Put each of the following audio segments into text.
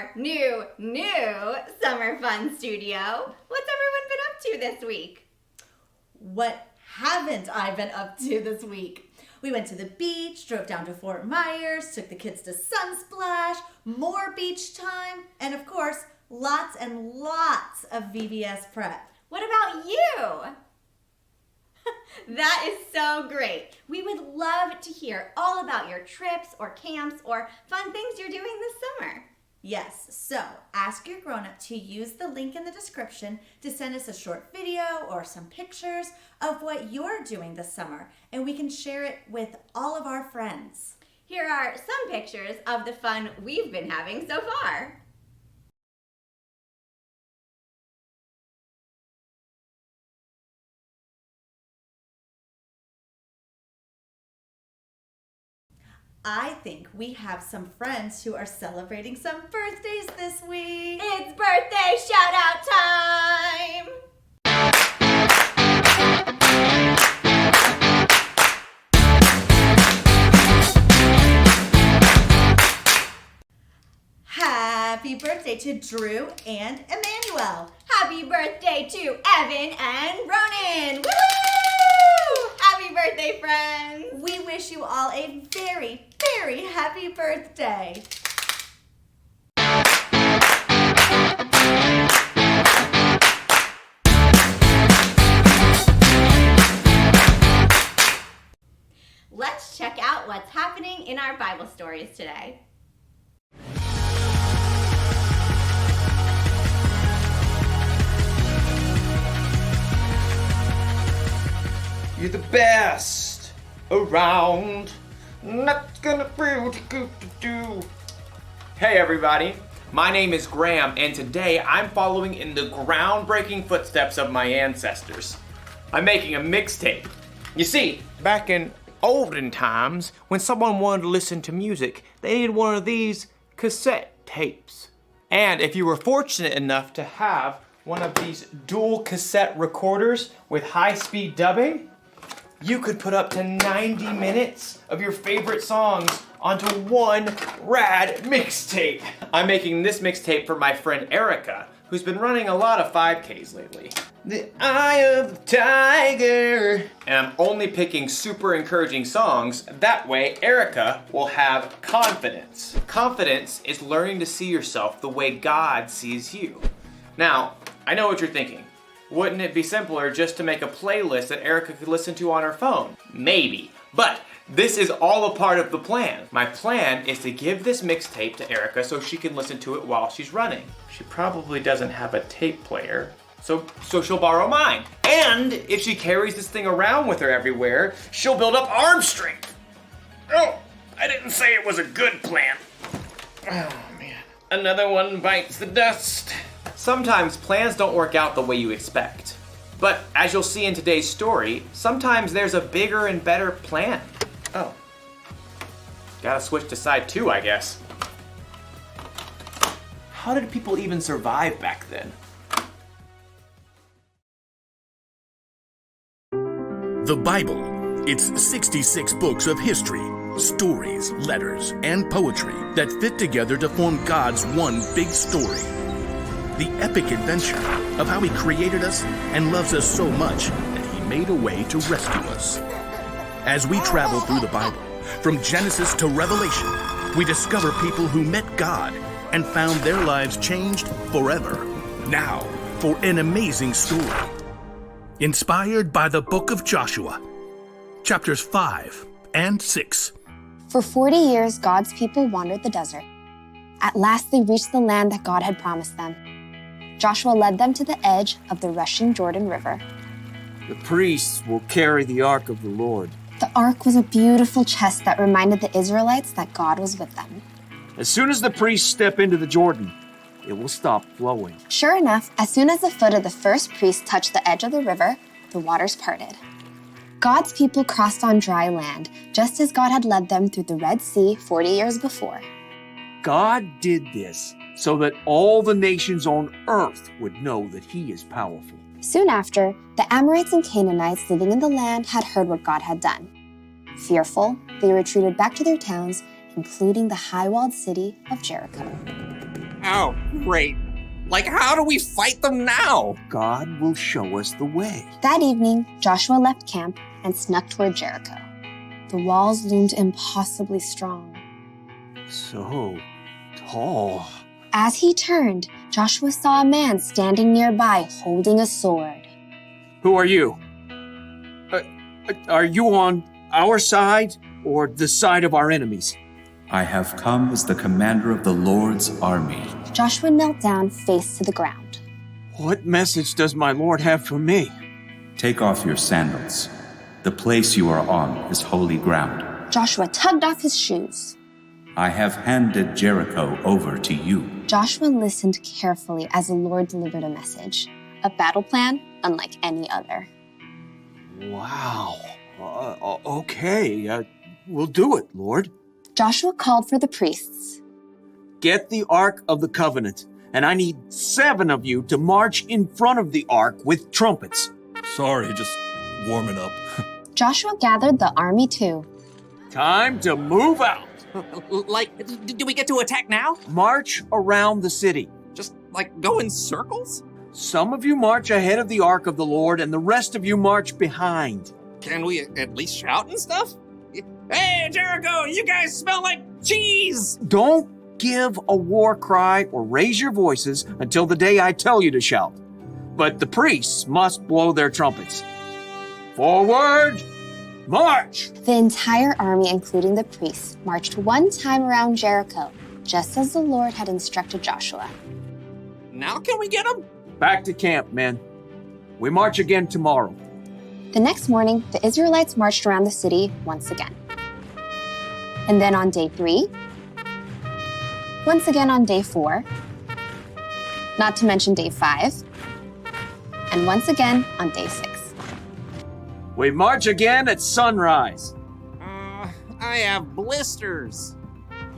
our new summer fun studio. What's everyone been up to this week? What haven't I been up to this week? We went to the beach, drove down to Fort Myers, took the kids to Sunsplash, more beach time, and of course, lots and lots of VBS prep. What about you? That is so great. We would love to hear all about your trips or camps or fun things you're doing this summer. Yes, so ask your grown-up to use the link in the description to send us a short video or some pictures of what you're doing this summer, and we can share it with all of our friends. Here are some pictures of the fun we've been having so far. I think we have some friends who are celebrating some birthdays this week. It's birthday shout out time! Happy birthday to Drew and Emmanuel. Happy birthday to Evan and Ronan! Woo! Happy birthday, friends! We wish you all a very, very happy birthday. Let's check out what's happening in our Bible stories today. You're the best around. Not gonna do. Hey everybody, my name is Graham, and today I'm following in the groundbreaking footsteps of my ancestors. I'm making a mixtape. You see, back in olden times, when someone wanted to listen to music, they needed one of these cassette tapes. And if you were fortunate enough to have one of these dual cassette recorders with high-speed dubbing, you could put up to 90 minutes of your favorite songs onto one rad mixtape. I'm making this mixtape for my friend Erica, who's been running a lot of 5Ks lately. The Eye of the Tiger. And I'm only picking super encouraging songs. That way, Erica will have confidence. Confidence is learning to see yourself the way God sees you. Now, I know what you're thinking. Wouldn't it be simpler just to make a playlist that Erica could listen to on her phone? Maybe, but this is all a part of the plan. My plan is to give this mixtape to Erica so she can listen to it while she's running. She probably doesn't have a tape player, so she'll borrow mine. And if she carries this thing around with her everywhere, she'll build up arm strength. Oh, I didn't say it was a good plan. Oh man, another one bites the dust. Sometimes plans don't work out the way you expect. But as you'll see in today's story, sometimes there's a bigger and better plan. Oh. Gotta switch to side 2, I guess. How did people even survive back then? The Bible. It's 66 books of history, stories, letters, and poetry that fit together to form God's one big story. The epic adventure of how He created us and loves us so much that He made a way to rescue us. As we travel through the Bible, from Genesis to Revelation, we discover people who met God and found their lives changed forever. Now, for an amazing story. Inspired by the book of Joshua, chapters 5 and 6. For 40 years, God's people wandered the desert. At last, they reached the land that God had promised them. Joshua led them to the edge of the rushing Jordan River. The priests will carry the ark of the Lord. The ark was a beautiful chest that reminded the Israelites that God was with them. As soon as the priests step into the Jordan, it will stop flowing. Sure enough, as soon as the foot of the first priest touched the edge of the river, the waters parted. God's people crossed on dry land, just as God had led them through the Red Sea 40 years before. God did this so that all the nations on earth would know that He is powerful. Soon after, the Amorites and Canaanites living in the land had heard what God had done. Fearful, they retreated back to their towns, including the high-walled city of Jericho. Oh, great. Like, how do we fight them now? God will show us the way. That evening, Joshua left camp and snuck toward Jericho. The walls loomed impossibly strong. So tall. As he turned, Joshua saw a man standing nearby holding a sword. Who are you? Are you on our side or the side of our enemies? I have come as the commander of the Lord's army. Joshua knelt down, face to the ground. What message does my Lord have for me? Take off your sandals. The place you are on is holy ground. Joshua tugged off his shoes. I have handed Jericho over to you. Joshua listened carefully as the Lord delivered a message, a battle plan unlike any other. Wow. Okay, we'll do it, Lord. Joshua called for the priests. Get the Ark of the Covenant, and I need 7 of you to march in front of the Ark with trumpets. Sorry, just warming up. Joshua gathered the army too. Time to move out. Like, do we get to attack now? March around the city. Just, like, go in circles? Some of you march ahead of the Ark of the Lord, and the rest of you march behind. Can we at least shout and stuff? Hey, Jericho, you guys smell like cheese! Don't give a war cry or raise your voices until the day I tell you to shout. But the priests must blow their trumpets. Forward, march! The entire army, including the priests, marched one time around Jericho, just as the Lord had instructed Joshua. Now can we get them? Back to camp, men. We march again tomorrow. The next morning, the Israelites marched around the city once again. And then on day 3, once again on day 4, not to mention day 5, and once again on day 6. We march again at sunrise. I have blisters.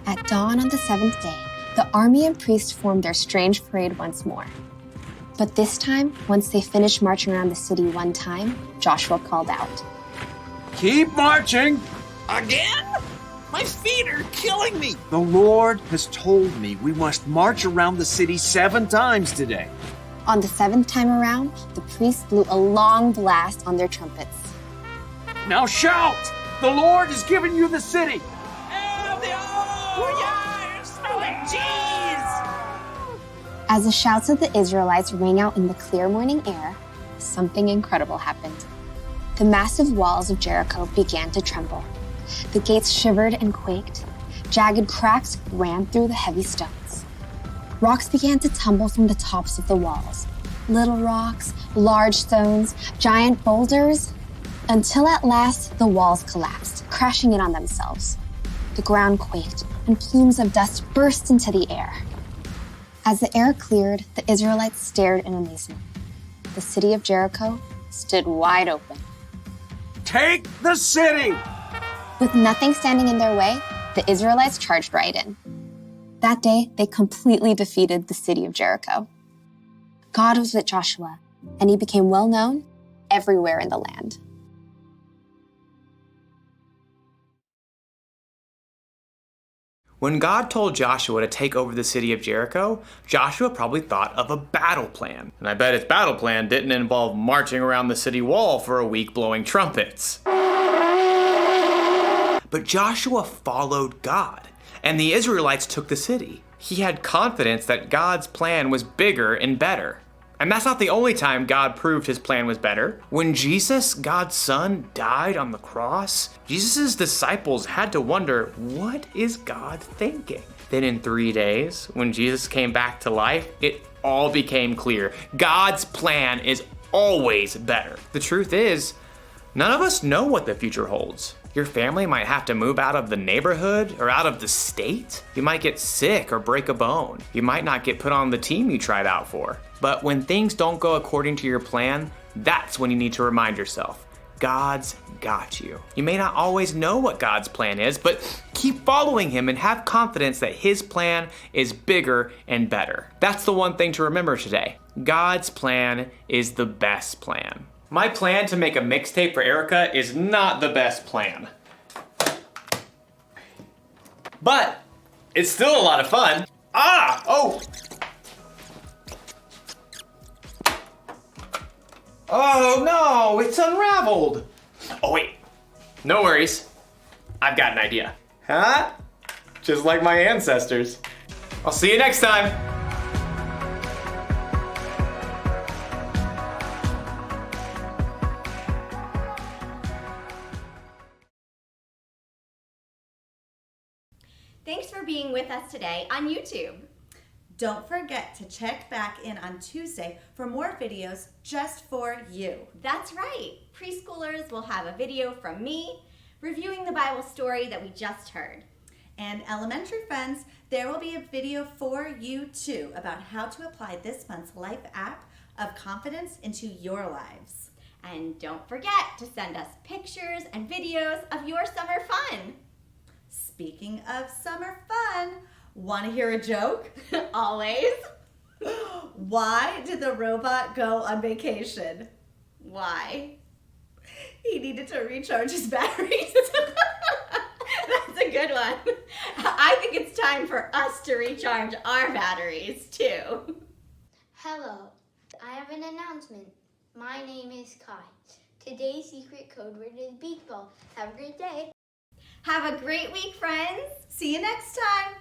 At dawn on the 7th day, the army and priests formed their strange parade once more. But this time, once they finished marching around the city one time, Joshua called out, Keep marching! Again? My feet are killing me. The Lord has told me we must march around the city 7 times today. On the 7th time around, the priests blew a long blast on their trumpets. Now shout! The Lord has given you the city! As the shouts of the Israelites rang out in the clear morning air, something incredible happened. The massive walls of Jericho began to tremble. The gates shivered and quaked. Jagged cracks ran through the heavy stones. Rocks began to tumble from the tops of the walls. Little rocks, large stones, giant boulders, until at last the walls collapsed, crashing in on themselves. The ground quaked, and plumes of dust burst into the air. As the air cleared, the Israelites stared in amazement. The city of Jericho stood wide open. Take the city! With nothing standing in their way, the Israelites charged right in. That day, they completely defeated the city of Jericho. God was with Joshua, and he became well known everywhere in the land. When God told Joshua to take over the city of Jericho, Joshua probably thought of a battle plan. And I bet his battle plan didn't involve marching around the city wall for a week blowing trumpets. But Joshua followed God, and the Israelites took the city. He had confidence that God's plan was bigger and better. And that's not the only time God proved his plan was better. When Jesus, God's son, died on the cross, Jesus' disciples had to wonder, what is God thinking? Then in 3 days, when Jesus came back to life, it all became clear. God's plan is always better. The truth is, none of us know what the future holds. Your family might have to move out of the neighborhood or out of the state. You might get sick or break a bone. You might not get put on the team you tried out for. But when things don't go according to your plan, that's when you need to remind yourself, God's got you. You may not always know what God's plan is, but keep following him and have confidence that his plan is bigger and better. That's the one thing to remember today. God's plan is the best plan. My plan to make a mixtape for Erica is not the best plan. But it's still a lot of fun. Ah! Oh! Oh no, it's unraveled. Oh wait, no worries. I've got an idea. Huh? Just like my ancestors. I'll see you next time. Thanks for being with us today on YouTube. Don't forget to check back in on Tuesday for more videos just for you. That's right. Preschoolers will have a video from me reviewing the Bible story that we just heard. And elementary friends, there will be a video for you too about how to apply this month's Life app of confidence into your lives. And don't forget to send us pictures and videos of your summer fun. Speaking of summer fun, want to hear a joke? Always. Why did the robot go on vacation? Why? He needed to recharge his batteries. That's a good one. I think it's time for us to recharge our batteries too. Hello, I have an announcement. My name is Kai. Today's secret code word is beach ball. Have a great day. Have a great week, friends. See you next time.